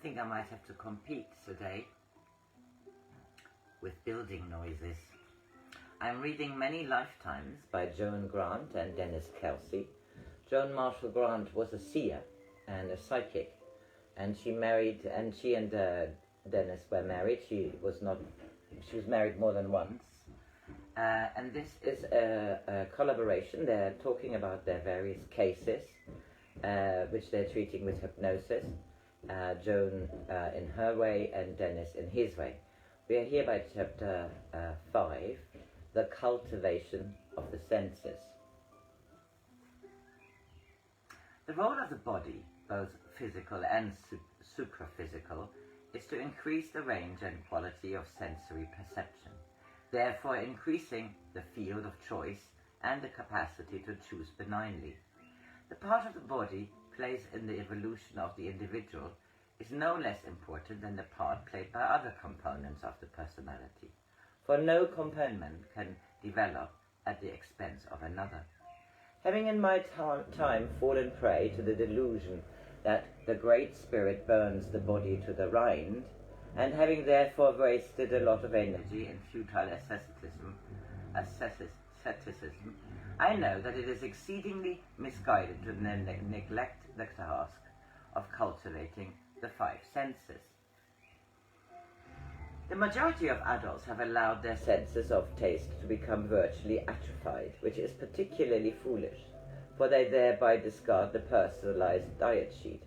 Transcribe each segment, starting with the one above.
think I might have to compete today with building noises. I'm reading Many Lifetimes by Joan Grant and Dennis Kelsey. Joan Marshall Grant was a seer and a psychic, and she and Dennis were married. She was married more than once. And this is a collaboration. They're talking about their various cases, which they're treating with hypnosis. Joan in her way and Dennis in his way. We are here by chapter 5, the cultivation of the senses. The role of the body, both physical and supraphysical, is to increase the range and quality of sensory perception, therefore increasing the field of choice and the capacity to choose benignly. The part of the body placed in the evolution of the individual is no less important than the part played by other components of the personality, for no component can develop at the expense of another. Having in my time fallen prey to the delusion that the Great Spirit burns the body to the rind, and having therefore wasted a lot of energy in futile asceticism, I know that it is exceedingly misguided to neglect the task of cultivating the 5 senses. The majority of adults have allowed their senses of taste to become virtually atrophied, which is particularly foolish, for they thereby discard the personalized diet sheet,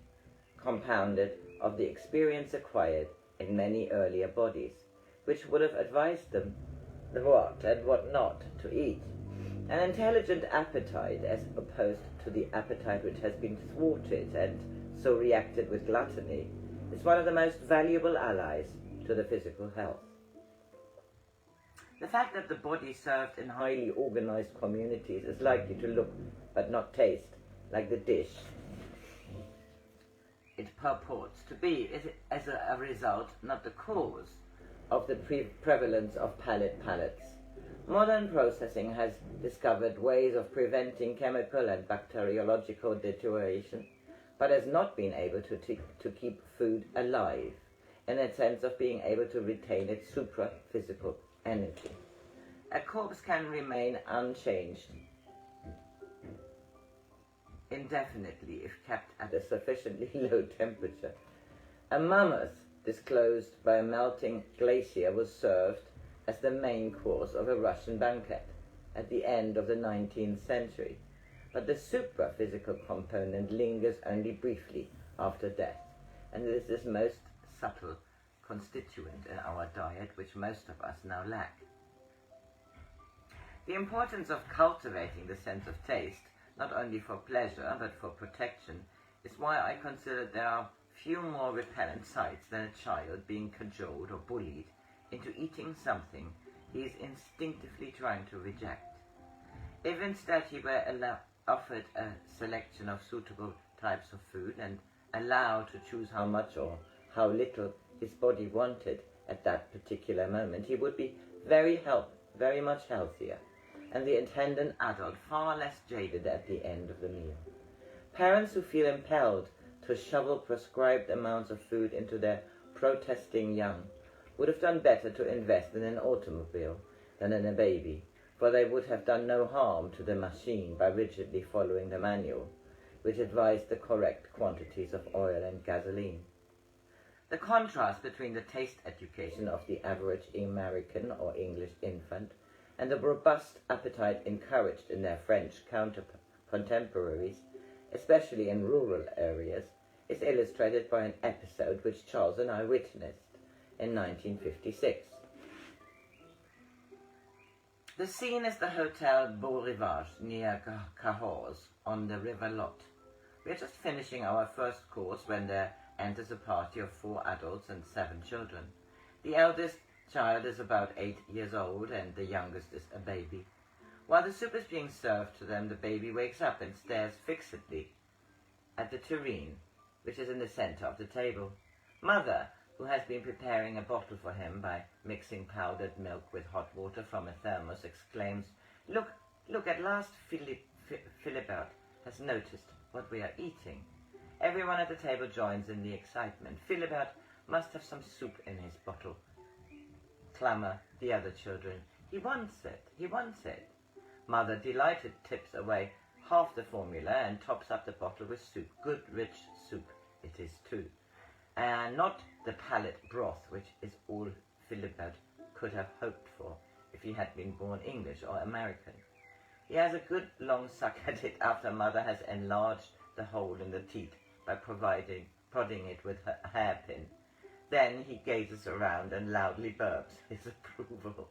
compounded of the experience acquired in many earlier bodies, which would have advised them what and what not to eat. An intelligent appetite, as opposed to the appetite which has been thwarted and so reacted with gluttony, is one of the most valuable allies to the physical health. The fact that the body served in highly organized communities is likely to look, but not taste, like the dish it purports to be is, as a result, not the cause of the prevalence of palates. Modern processing has discovered ways of preventing chemical and bacteriological deterioration, but has not been able to keep food alive, in a sense of being able to retain its supra-physical energy. A corpse can remain unchanged indefinitely if kept at a sufficiently low temperature. A mammoth disclosed by a melting glacier was served as the main course of a Russian banquet at the end of the 19th century, but the supra-physical component lingers only briefly after death, and it is this most subtle constituent in our diet which most of us now lack. The importance of cultivating the sense of taste, not only for pleasure but for protection, is why I consider there are few more repellent sights than a child being cajoled or bullied into eating something he is instinctively trying to reject. If instead he were offered a selection of suitable types of food and allowed to choose how much or how little his body wanted at that particular moment, he would be very much healthier, and the intendant adult far less jaded at the end of the meal. Parents who feel impelled to shovel prescribed amounts of food into their protesting young would have done better to invest in an automobile than in a baby, for they would have done no harm to the machine by rigidly following the manual, which advised the correct quantities of oil and gasoline. The contrast between the taste education of the average American or English infant and the robust appetite encouraged in their French contemporaries, especially in rural areas, is illustrated by an episode which Charles and I witnessed in 1956. The scene is the Hotel Beau Rivage near Cahors on the River Lot. We are just finishing our first course when there enters a party of 4 adults and 7 children. The eldest child is about 8 years old and the youngest is a baby. While the soup is being served to them, the baby wakes up and stares fixedly at the tureen, which is in the center of the table. Mother, who has been preparing a bottle for him by mixing powdered milk with hot water from a thermos, exclaims, Look, at last Philibert has noticed what we are eating. Everyone at the table joins in the excitement. Philibert must have some soup in his bottle. Clamour the other children. He wants it, he wants it. Mother, delighted, tips away half the formula and tops up the bottle with soup. Good, rich soup it is too. And not the palate broth, which is all Philibert could have hoped for if he had been born English or American. He has a good long suck at it after Mother has enlarged the hole in the teat by prodding it with her hairpin. Then he gazes around and loudly burps his approval.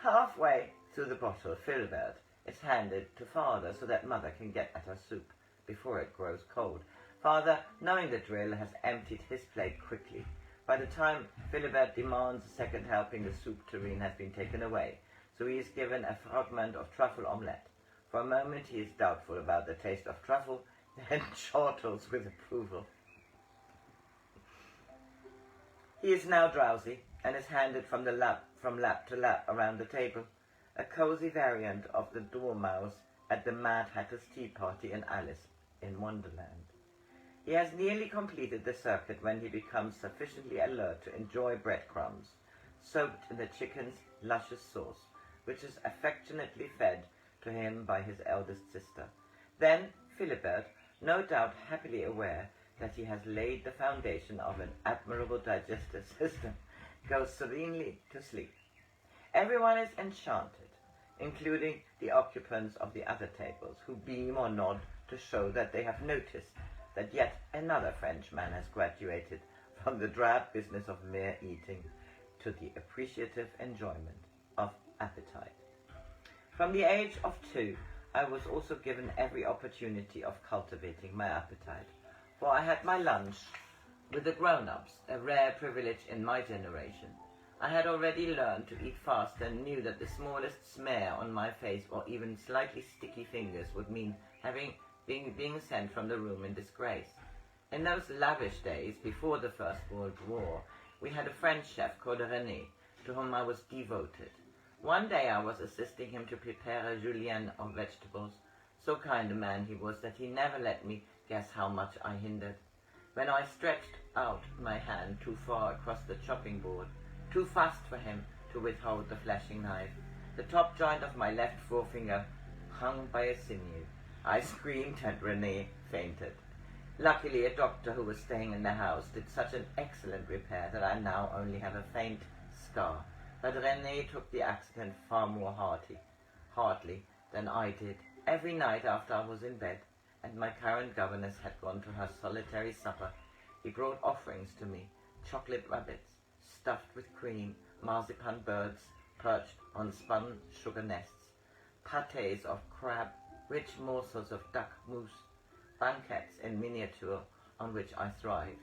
Halfway through the bottle, Philibert is handed to Father so that Mother can get at her soup before it grows cold. Father, knowing the drill, has emptied his plate quickly. By the time Philibert demands a second helping, the soup tureen has been taken away, so he is given a fragment of truffle omelette. For a moment he is doubtful about the taste of truffle, then chortles with approval. He is now drowsy and is handed from lap to lap around the table, a cosy variant of the dormouse at the Mad Hatter's tea party in Alice in Wonderland. He has nearly completed the circuit when he becomes sufficiently alert to enjoy breadcrumbs, soaked in the chicken's luscious sauce, which is affectionately fed to him by his eldest sister. Then Philibert, no doubt happily aware that he has laid the foundation of an admirable digestive system, goes serenely to sleep. Everyone is enchanted, including the occupants of the other tables, who beam or nod to show that they have noticed that yet another Frenchman has graduated from the drab business of mere eating to the appreciative enjoyment of appetite. From the age of 2, I was also given every opportunity of cultivating my appetite, for I had my lunch with the grown-ups, a rare privilege in my generation. I had already learned to eat fast and knew that the smallest smear on my face or even slightly sticky fingers would mean being sent from the room in disgrace. In those lavish days, before the First World War, we had a French chef called René, to whom I was devoted. One day I was assisting him to prepare a julienne of vegetables. So kind a man he was that he never let me guess how much I hindered. When I stretched out my hand too far across the chopping board, too fast for him to withhold the flashing knife, the top joint of my left forefinger hung by a sinew. I screamed and René fainted. Luckily, a doctor who was staying in the house did such an excellent repair that I now only have a faint scar. But René took the accident far more heartily than I did. Every night after I was in bed, and my current governess had gone to her solitary supper, he brought offerings to me, chocolate rabbits, stuffed with cream, marzipan birds perched on spun sugar nests, pâtés of crab, rich morsels of duck mousse, banquets in miniature on which I thrived.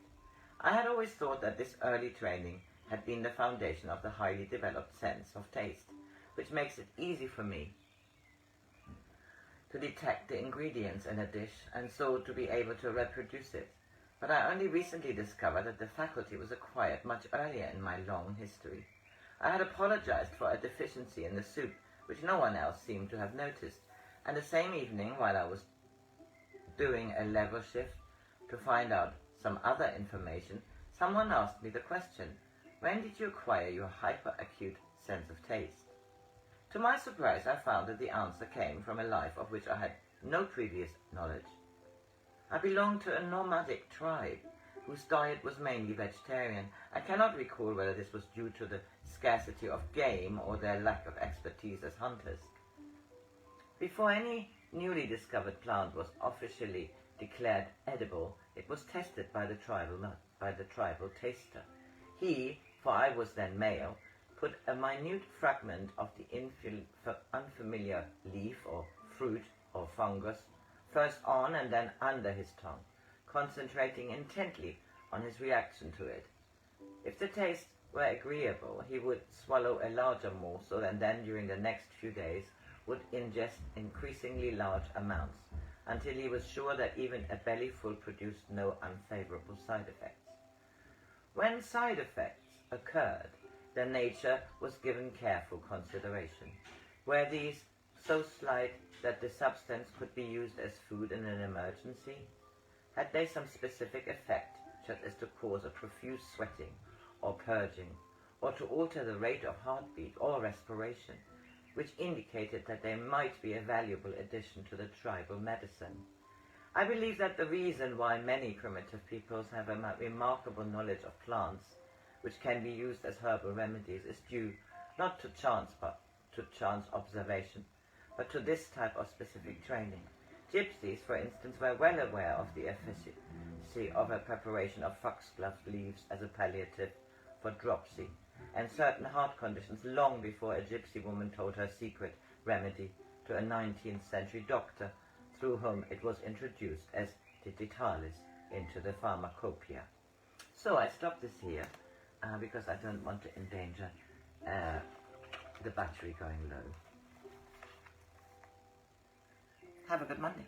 I had always thought that this early training had been the foundation of the highly developed sense of taste, which makes it easy for me to detect the ingredients in a dish and so to be able to reproduce it. But I only recently discovered that the faculty was acquired much earlier in my long history. I had apologized for a deficiency in the soup, which no one else seemed to have noticed, and the same evening, while I was doing a lever shift to find out some other information, someone asked me the question, when did you acquire your hyper-acute sense of taste? To my surprise, I found that the answer came from a life of which I had no previous knowledge. I belonged to a nomadic tribe whose diet was mainly vegetarian. I cannot recall whether this was due to the scarcity of game or their lack of expertise as hunters. Before any newly discovered plant was officially declared edible, it was tested by the tribal taster. He, for I was then male, put a minute fragment of the unfamiliar leaf or fruit or fungus first on and then under his tongue, concentrating intently on his reaction to it. If the taste were agreeable, he would swallow a larger morsel and then during the next few days would ingest increasingly large amounts, until he was sure that even a bellyful produced no unfavorable side effects. When side effects occurred, their nature was given careful consideration. Were these so slight that the substance could be used as food in an emergency? Had they some specific effect, such as to cause a profuse sweating or purging, or to alter the rate of heartbeat or respiration, which indicated that they might be a valuable addition to the tribal medicine? I believe that the reason why many primitive peoples have a remarkable knowledge of plants, which can be used as herbal remedies, is due not to chance, but to chance observation, but to this type of specific training. Gypsies, for instance, were well aware of the efficacy of a preparation of foxglove leaves as a palliative for dropsy, and certain heart conditions long before a gypsy woman told her secret remedy to a 19th century doctor, through whom it was introduced as digitalis into the pharmacopoeia. So I stop this here, because I don't want to endanger the battery going low. Have a good Monday.